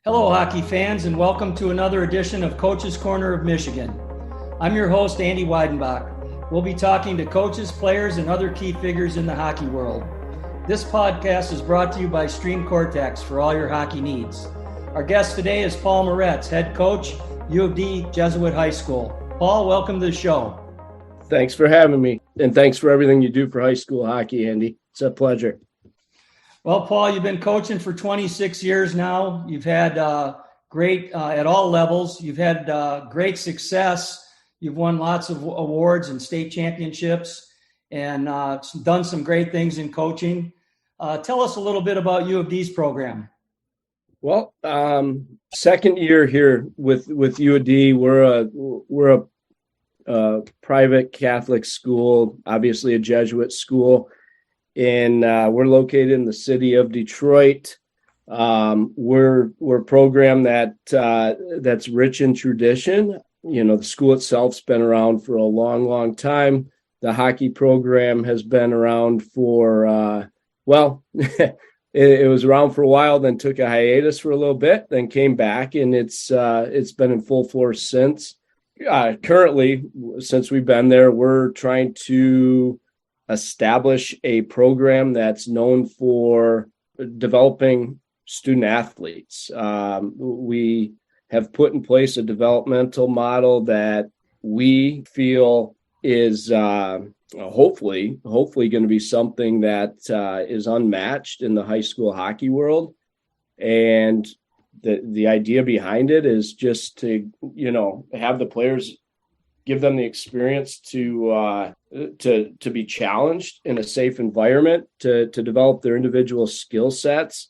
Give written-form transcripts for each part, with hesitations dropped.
Hello, hockey fans, and welcome to another edition of Coach's Corner of Michigan. I'm your host, Andy Weidenbach. We'll be talking to coaches, players, and other key figures in the hockey world. This podcast is brought to you by Stream Cortex for all your hockey needs. Our guest today is Paul Moretz, head coach, UofD Jesuit High School. Paul, welcome to the show. Thanks for having me, and thanks for everything you do for high school hockey, Andy. It's a pleasure. Well, Paul, you've been coaching for 26 years now. You've had great at all levels. You've had great success. You've won lots of awards and state championships and done some great things in coaching. Tell us a little bit about UofD's program. Well, second year here with UofD. We're a private Catholic school, obviously a Jesuit school. And we're located in the city of Detroit. We're a program that's rich in tradition. You know, the school itself's been around for a long, long time. The hockey program has been around for, it was around for a while, then took a hiatus for a little bit, then came back, and it's been in full force since. Currently, since we've been there, we're trying to establish a program that's known for developing student athletes. We have put in place a developmental model that we feel is hopefully going to be something that is unmatched in the high school hockey world. And the idea behind it is just to, have the players, give them the experience to be challenged in a safe environment, to develop their individual skill sets,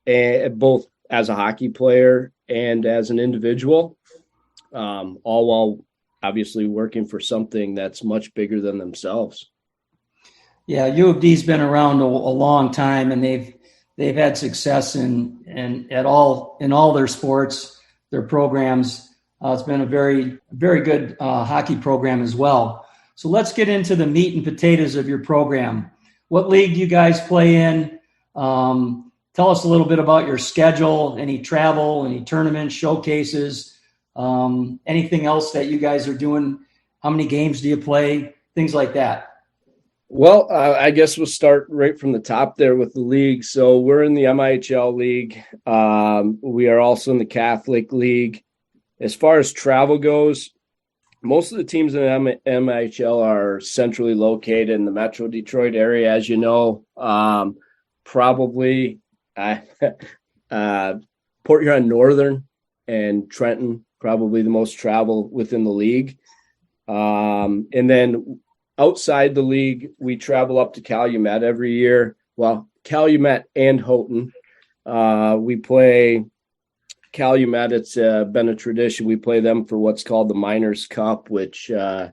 and both as a hockey player and as an individual, all while obviously working for something that's much bigger than themselves. Yeah, UofD's been around a long time, and they've had success in all their sports, their programs. It's been a very, very good hockey program as well. So let's get into the meat and potatoes of your program. What league do you guys play in? Tell us a little bit about your schedule, any travel, any tournaments, showcases, anything else that you guys are doing. How many games do you play? Things like that. Well, I guess we'll start right from the top there with the league. So we're in the MIHL league. We are also in the Catholic League. As far as travel goes, most of the teams in the MIHL are centrally located in the Metro Detroit area, as you know. Probably Port Huron Northern and Trenton, probably the most travel within the league. And then outside the league, we travel up to Calumet every year. Well, Calumet and Houghton. We play Calumet. It's been a tradition. We play them for what's called the Miners Cup, which has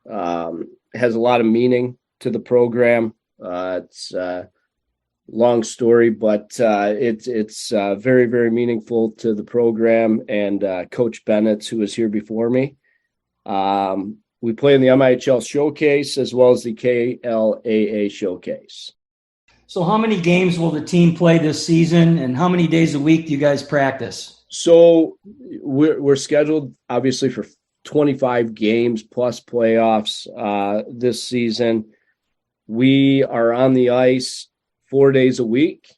a lot of meaning to the program. It's a long story, but it's very, very meaningful to the program and Coach Bennett, who was here before me. We play in the MIHL Showcase as well as the KLAA Showcase. So how many games will the team play this season, and how many days a week do you guys practice? So we're scheduled, obviously, for 25 games plus playoffs this season. We are on the ice 4 days a week,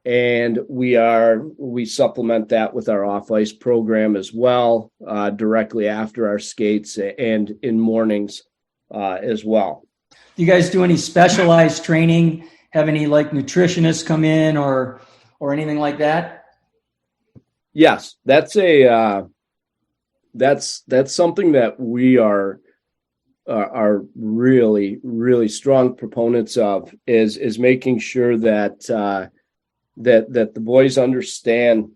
and we supplement that with our off-ice program as well, directly after our skates and in mornings as well. Do you guys do any specialized training? Have any nutritionists come in or anything like that? Yes, that's something that we are really, really strong proponents of is making sure that the boys understand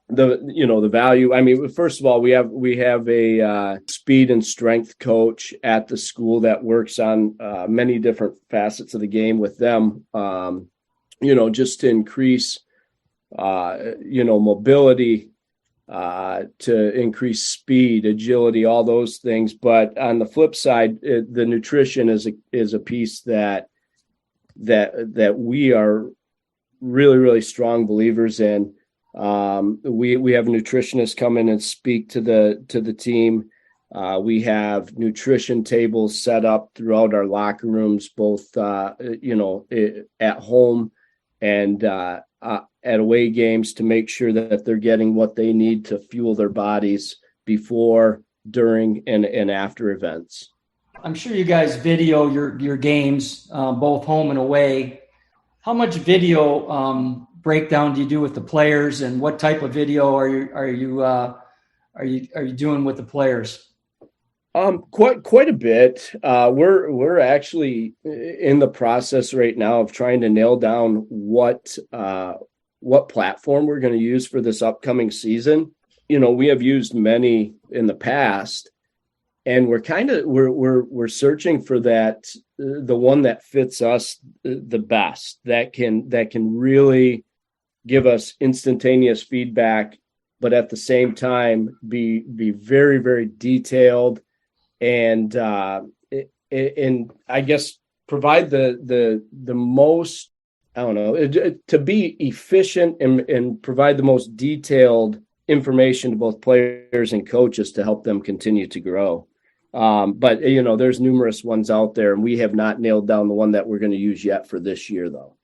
the value. I mean, first of all, we have a speed and strength coach at the school that works on many different facets of the game with them, just to increase, mobility, to increase speed, agility, all those things. But on the flip side, the nutrition is a piece that we are really, really strong believers in. We have nutritionists come in and speak to the team. We have nutrition tables set up throughout our locker rooms, both at home and at away games, to make sure that they're getting what they need to fuel their bodies before, during, and after events. I'm sure you guys video your games, both home and away. How much video breakdown do you do with the players, and what type of video are you doing with the players? Quite a bit. We're actually in the process right now of trying to nail down what platform we're going to use for this upcoming season. We have used many in the past, and we're searching for the one that fits us the best, that can really give us instantaneous feedback, but at the same time be very, very detailed, and I guess provide the most, I don't know, to be efficient and provide the most detailed information to both players and coaches to help them continue to grow. But there's numerous ones out there, and we have not nailed down the one that we're going to use yet for this year, though.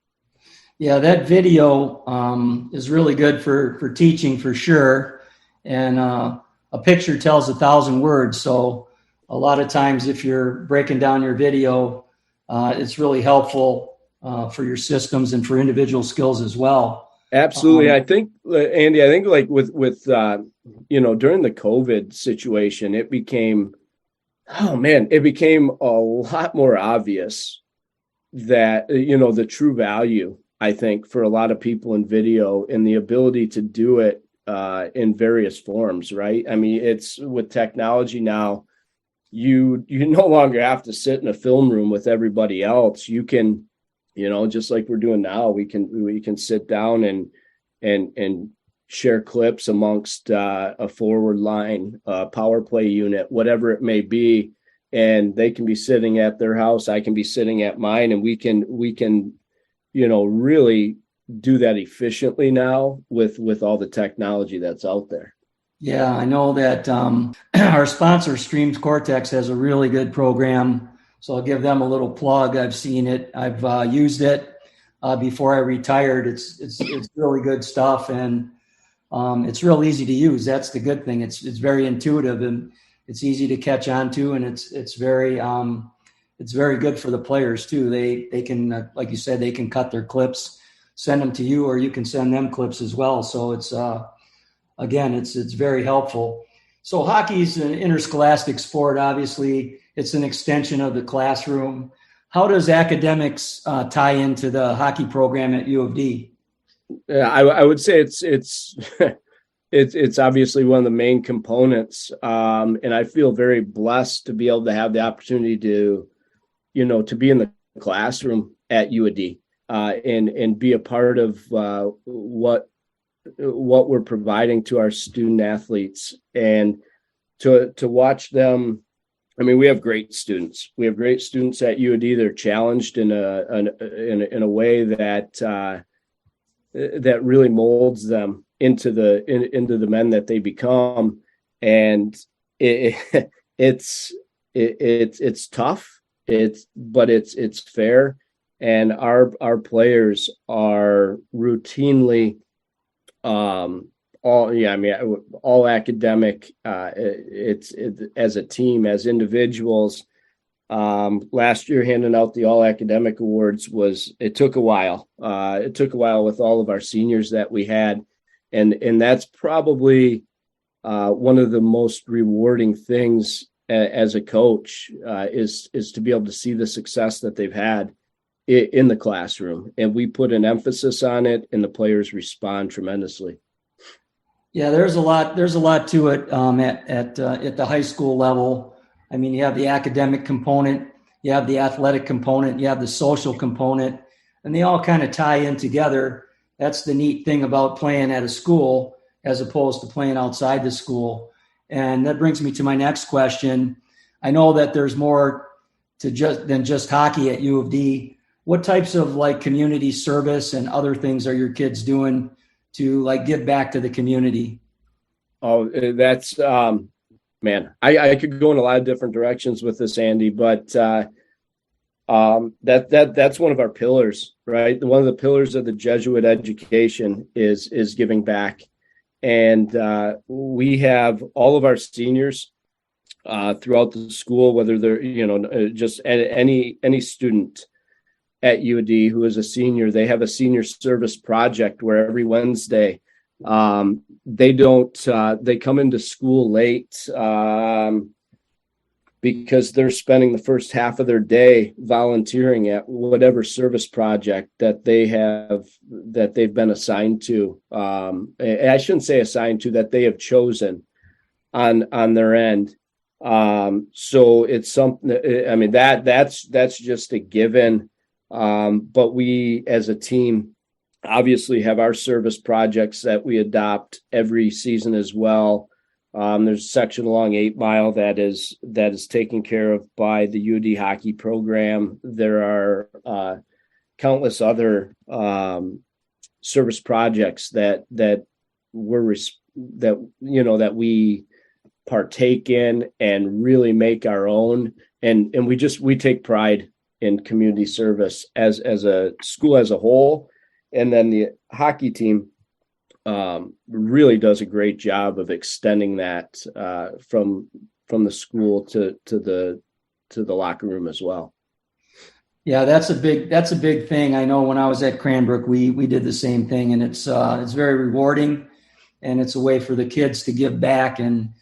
Yeah, that video is really good for teaching, for sure. And a picture tells 1,000 words. So a lot of times if you're breaking down your video, it's really helpful for your systems and for individual skills as well. Absolutely. I think, Andy, like with during the COVID situation, it became a lot more obvious that, the true value, I think, for a lot of people in video, and the ability to do it in various forms, right? I mean, it's with technology now, you no longer have to sit in a film room with everybody else. You can, just like we're doing now, we can sit down and share clips amongst a forward line, power play unit, whatever it may be, and they can be sitting at their house, I can be sitting at mine, and we can really do that efficiently now with all the technology that's out there. Yeah, I know that our sponsor, Streams Cortex, has a really good program, so I'll give them a little plug. I've seen it. I've used it before I retired. It's really good stuff, and it's real easy to use. That's the good thing. It's very intuitive, and it's easy to catch on to, and it's very good for the players too. They can, like you said, they can cut their clips, send them to you, or you can send them clips as well. So it's it's very helpful. So hockey's an interscholastic sport. Obviously, it's an extension of the classroom. How does academics tie into the hockey program at UofD? Yeah, I would say it's it's obviously one of the main components, and I feel very blessed to be able to have the opportunity to be in the classroom at UofD and be a part of what we're providing to our student athletes, and to watch them. I mean, we have great students. We have great students at UofD. They're challenged in a way that really molds them into the men that they become, and it's tough. But it's fair, and our players are routinely all academic. It's as a team, as individuals. Last year, handing out the all academic awards it took a while. It took a while with all of our seniors that we had, and that's probably one of the most rewarding things as a coach is to be able to see the success that they've had in the classroom, and we put an emphasis on it, and the players respond tremendously. Yeah, there's a lot to it at the high school level. I mean, you have the academic component, you have the athletic component, you have the social component, and they all kind of tie in together. That's the neat thing about playing at a school as opposed to playing outside the school. And that brings me to my next question. I know that there's more than just hockey at UofD. What types of community service and other things are your kids doing to like give back to the community? Oh, that's man. I could go in a lot of different directions with this, Andy, but that's one of our pillars, right? One of the pillars of the Jesuit education is giving back, and we have all of our seniors throughout the school, whether they're just any student at UofD who is a senior. They have a senior service project where every Wednesday they come into school late because they're spending the first half of their day volunteering at whatever service project that they've been assigned to. I shouldn't say assigned to, that they have chosen on their end. So it's something, I mean, that's just a given. But we as a team obviously have our service projects that we adopt every season as well. There's a section along 8 Mile that is taken care of by the UofD hockey program. There are countless other service projects that we partake in and really make our own, and we take pride in community service as a school as a whole. And then the hockey team really does a great job of extending that from the school to the locker room as well. Yeah, that's a big thing. I know when I was at Cranbrook, we did the same thing, and it's very rewarding, and it's a way for the kids to give back and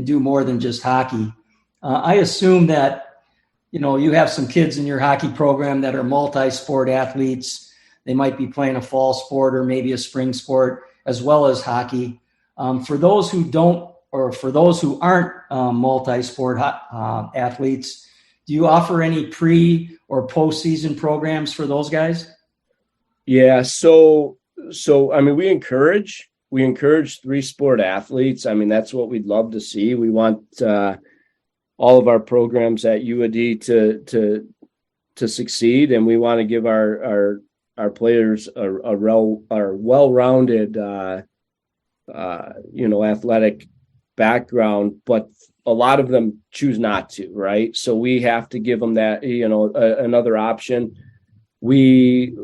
do more than just hockey. I assume that you have some kids in your hockey program that are multi-sport athletes. They might be playing a fall sport or maybe a spring sport as well as hockey. For those who don't, or for those who aren't multi-sport athletes, do you offer any pre or postseason programs for those guys? Yeah. So I mean, we encourage 3-sport athletes. I mean, that's what we'd love to see. We want all of our programs at UofD to succeed, and we want to give our players a well-rounded athletic background, but a lot of them choose not to, right? So we have to give them that another option. We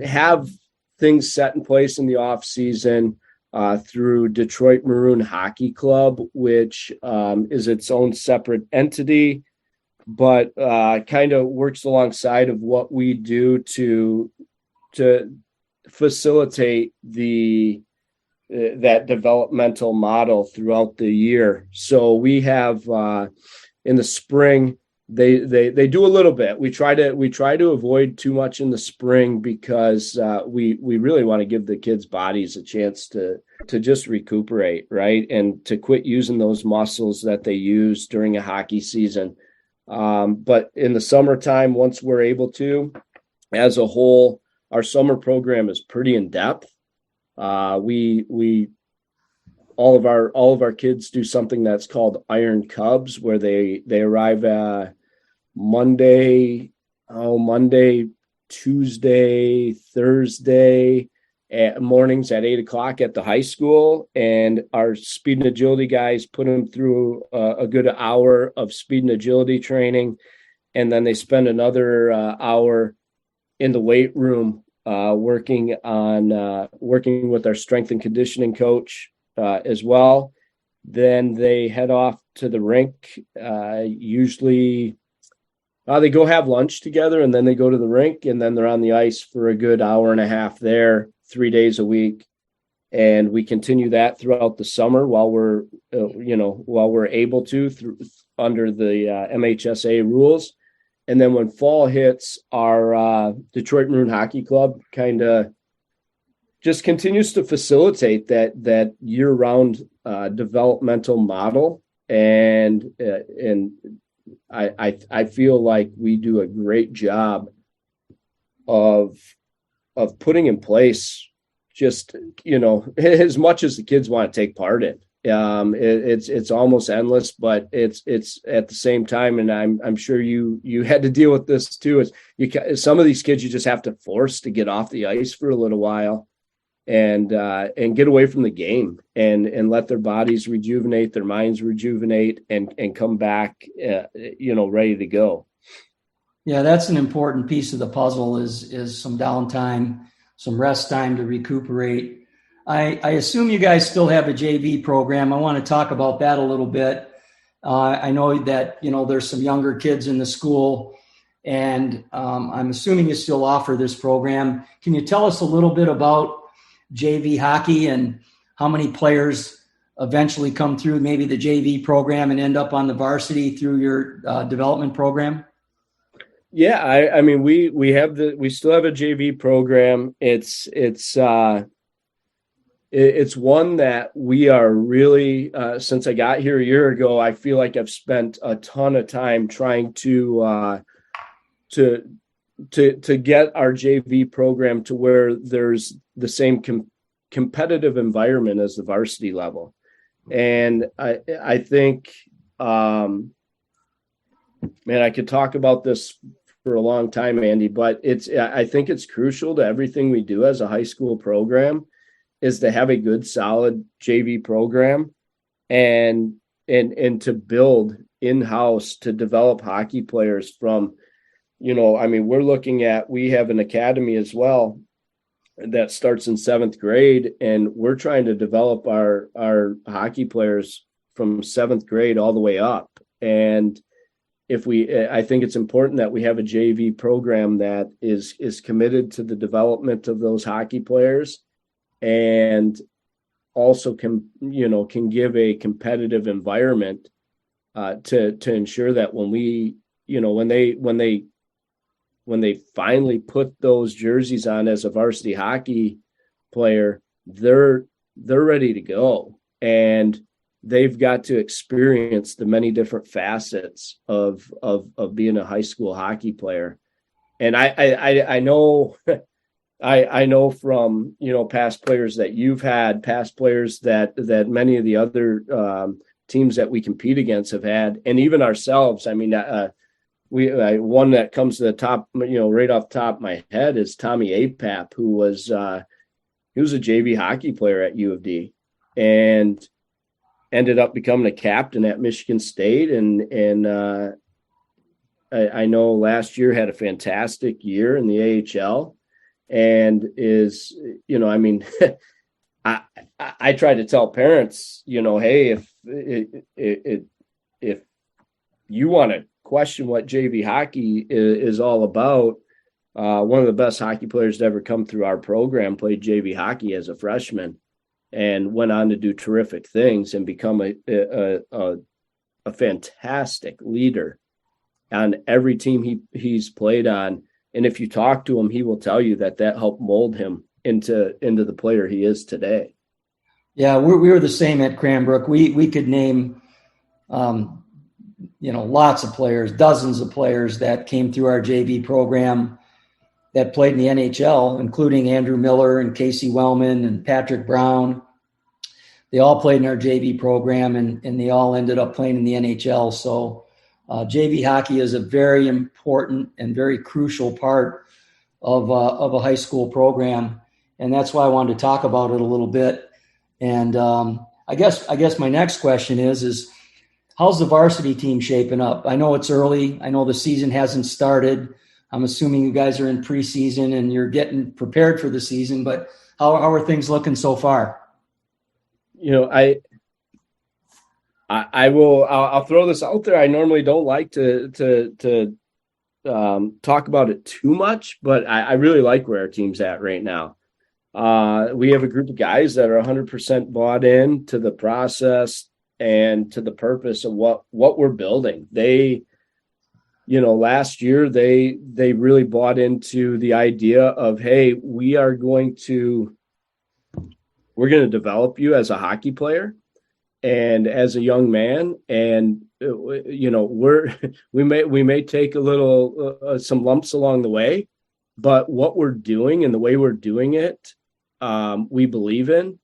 have things set in place in the off season through Detroit Maroon Hockey Club, which is its own separate entity, but kind of works alongside of what we do to facilitate that developmental model throughout the year. So we have in the spring, they do a little bit. We try to avoid too much in the spring because we really want to give the kids' bodies a chance to just recuperate, right, and to quit using those muscles that they use during a hockey season. But in the summertime, once we're able to, as a whole, our summer program is pretty in depth. We all of our kids do something that's called Iron Cubs, where they arrive Monday, Tuesday, Thursday mornings at 8:00 at the high school, and our speed and agility guys put them through a good hour of speed and agility training, and then they spend another hour in the weight room working with our strength and conditioning coach as well. Then they head off to the rink. Usually they go have lunch together, and then they go to the rink, and then they're on the ice for a good hour and a half there, 3 days a week. And we continue that throughout the summer while we're able to under the MHSA rules. And then when fall hits, our Detroit Maroon Hockey Club kind of just continues to facilitate that year-round developmental model. And I feel like we do a great job of putting in place just, as much as the kids want to take part in. It's almost endless, but it's at the same time, and I'm sure you had to deal with this too. Some of these kids you just have to force to get off the ice for a little while, and get away from the game and let their bodies rejuvenate, their minds rejuvenate, and come back, ready to go. Yeah, that's an important piece of the puzzle is some downtime, some rest time to recuperate. I assume you guys still have a JV program. I want to talk about that a little bit. I know that, there's some younger kids in the school, and I'm assuming you still offer this program. Can you tell us a little bit about JV hockey and how many players eventually come through maybe the JV program and end up on the varsity through your development program? Yeah, I mean, we still have a JV program. It's one that we are really, since I got here a year ago, I feel like I've spent a ton of time trying to get our JV program to where there's the same competitive environment as the varsity level. And I think, man, I could talk about this for a long time, Andy, but I think it's crucial to everything we do as a high school program is to have a good, solid JV program and to build in-house to develop hockey players from, we're looking at, we have an academy as well that starts in 7th grade, and we're trying to develop our hockey players from 7th grade all the way up. And I think it's important that we have a JV program that is committed to the development of those hockey players, and also can give a competitive environment to ensure that when they finally put those jerseys on as a varsity hockey player, they're ready to go, and they've got to experience the many different facets of being a high school hockey player. And I know I know from past players that you've had, past players that many of the other teams that we compete against have had, and even ourselves. I mean, one that comes to the top, right off the top of my head is Tommy Apap, who was a JV hockey player at UofD and ended up becoming a captain at Michigan State, and I know last year had a fantastic year in the AHL, and is I try to tell parents, hey, if you want to question what JV hockey is all about, one of the best hockey players to ever come through our program played JV hockey as a freshman and went on to do terrific things and become a fantastic leader on every team he's played on. And if you talk to him, he will tell you that helped mold him into the player he is today. Yeah, we were the same at Cranbrook. We could name, lots of players, dozens of players that came through our JV program that played in the NHL, including Andrew Miller and Casey Wellman and Patrick Brown. They all played in our JV program, and they all ended up playing in the NHL. So JV hockey is a very important and very crucial part of a high school program, and that's why I wanted to talk about it a little bit. And I guess my next question is how's the varsity team shaping up? I know it's early. I know the season hasn't started. I'm assuming you guys are in preseason and you're getting prepared for the season, but how are things looking so far? I'll throw this out there. I normally don't like to talk about it too much, but I really like where our team's at right now. We have a group of guys that are 100% bought in to the process and to the purpose of what we're building. They, last year they really bought into the idea of, hey, we're going to develop you as a hockey player and as a young man, and we may take a little some lumps along the way, but what we're doing and the way we're doing it, we believe in,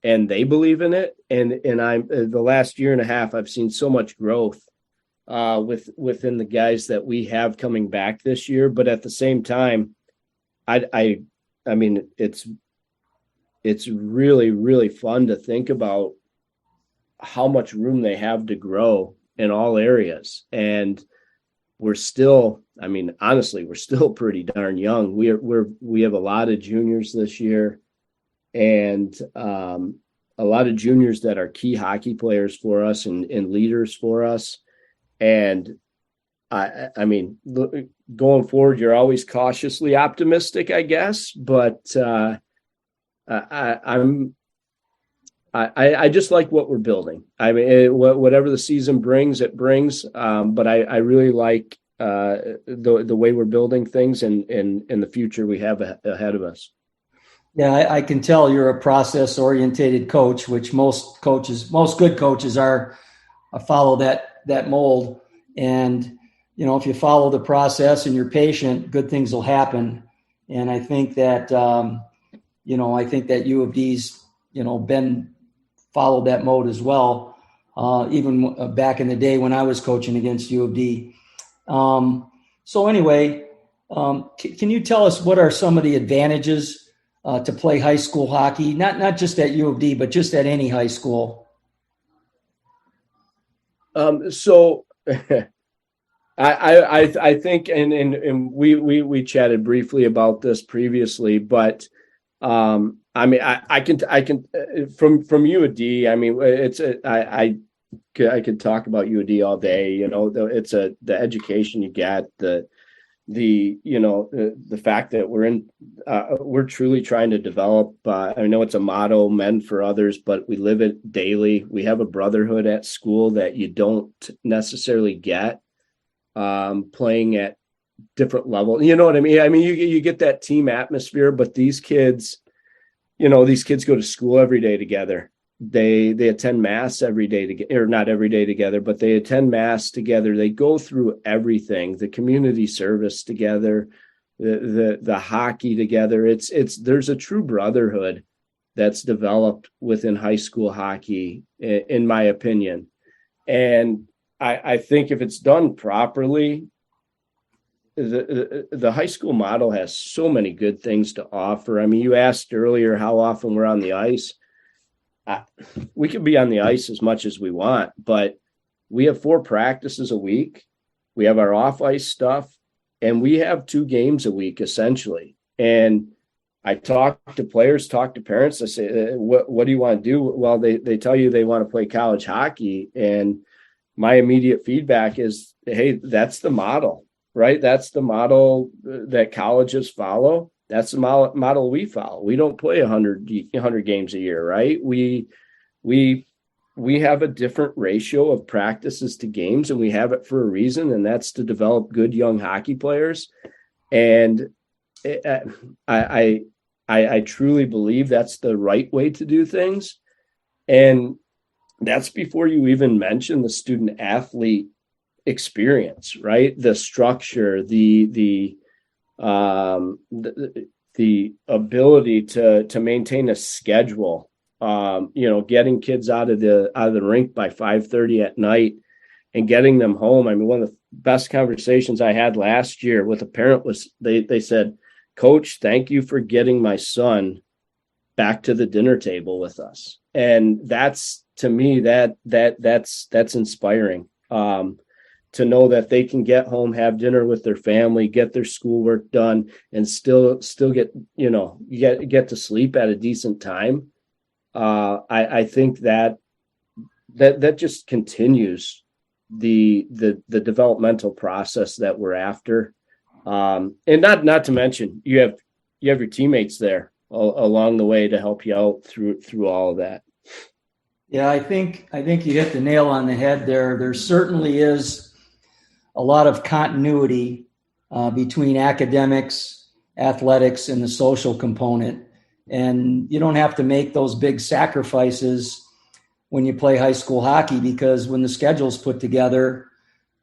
and they believe in it. And I'm the last year and a half, I've seen so much growth within the guys that we have coming back this year. But at the same time, I mean, it's really, really fun to think about how much room they have to grow in all areas. And we're still, I mean, honestly, we're still pretty darn young. We have a lot of juniors this year, and a lot of juniors that are key hockey players for us and leaders for us. And I mean, going forward, you're always cautiously optimistic, I guess, but I just like what we're building. I mean, whatever the season brings, it brings. But I really like the way we're building things and the future we have ahead of us. Yeah, I can tell you're a process-orientated coach, which most good coaches are, follow that mold. And if you follow the process and you're patient, good things will happen. And I think that U of D's been followed that mode as well, even back in the day when I was coaching against U of D. So anyway, can you tell us what are some of the advantages to play high school hockey, not just at U of D, but just at any high school? So I think, and we chatted briefly about this previously, but I mean, I can from U of D. I mean, I could talk about U of D all day. It's the education you get, the fact that we're truly trying to develop. I know it's a motto, men for others, but we live it daily. We have a brotherhood at school that you don't necessarily get playing at different levels. You know what I mean? I mean, you get that team atmosphere, but these kids go to school every day together. They attend mass every day together, or not every day together, but they attend mass together. They go through everything, the community service together, the hockey together. There's a true brotherhood that's developed within high school hockey, in my opinion. And I think if it's done properly, the high school model has so many good things to offer. I mean, you asked earlier how often we're on the ice. We can be on the ice as much as we want, but we have 4 practices a week. We have our off ice stuff, and we have 2 games a week essentially. And I talk to players, talk to parents. I say, what do you want to do? Well, they tell you they want to play college hockey. And my immediate feedback is, hey, that's the model, right? That's the model that colleges follow. That's the model we follow. We don't play 100 games a year, right? We have a different ratio of practices to games, and we have it for a reason, and that's to develop good young hockey players. And I truly believe that's the right way to do things. And that's before you even mention the student athlete experience, right? The structure, the ability to maintain a schedule, getting kids out of the rink by 5:30 at night and getting them home. I mean, one of the best conversations I had last year with a parent was they said, "Coach, thank you for getting my son back to the dinner table with us." And that's, to me, that's inspiring. To know that they can get home, have dinner with their family, get their schoolwork done, and still get to sleep at a decent time. I think that just continues the developmental process that we're after, and not to mention you have your teammates there along the way to help you out through all of that. Yeah, I think you hit the nail on the head there. There certainly is a lot of continuity between academics, athletics, and the social component. And you don't have to make those big sacrifices when you play high school hockey, because when the schedule's put together,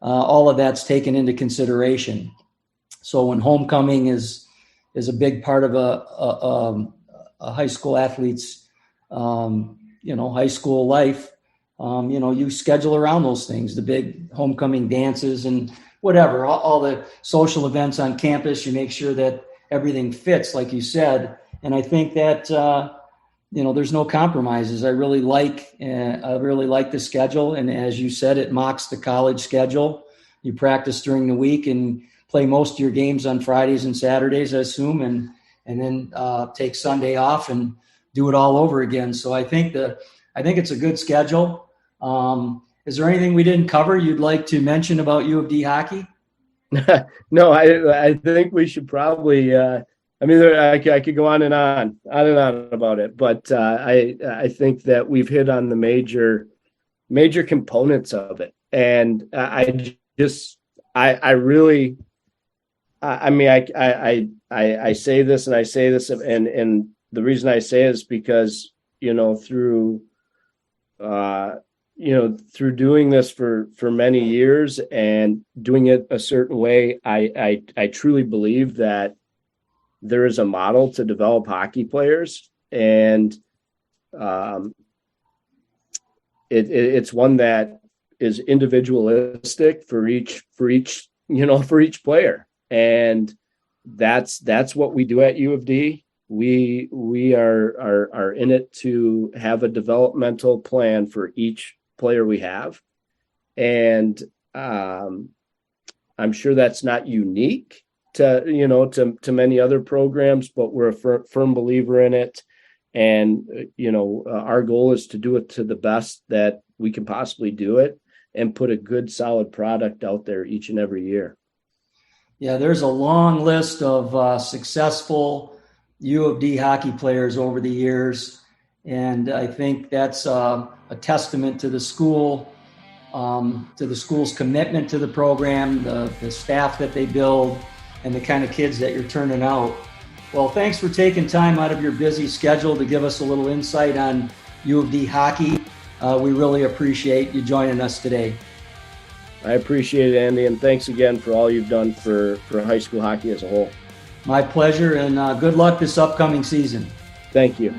all of that's taken into consideration. So when homecoming is a big part of a high school athlete's high school life, you schedule around those things, the big homecoming dances and whatever, all the social events on campus. You make sure that everything fits, like you said. And I think that, there's no compromises. I really like the schedule. And as you said, it mocks the college schedule. You practice during the week and play most of your games on Fridays and Saturdays, I assume, and then take Sunday off and do it all over again. So I think it's a good schedule. Is there anything we didn't cover you'd like to mention about UofD hockey? No, I think we should probably. I could go on and on about it, but I think that we've hit on the major components of it, and I say this and I say this, and the reason I say it is because through doing this for many years and doing it a certain way, I truly believe that there is a model to develop hockey players, and it's one that is individualistic for each player, and that's what we do at UofD. We are in it to have a developmental plan for each player we have, and I'm sure that's not unique to many other programs, but we're a firm believer in it. And, our goal is to do it to the best that we can possibly do it and put a good, solid product out there each and every year. Yeah, there's a long list of successful UofD hockey players over the years. And I think that's a testament to the school, to the school's commitment to the program, the staff that they build, and the kind of kids that you're turning out. Well, thanks for taking time out of your busy schedule to give us a little insight on UofD hockey. We really appreciate you joining us today. I appreciate it, Andy, and thanks again for all you've done for high school hockey as a whole. My pleasure, and good luck this upcoming season. Thank you.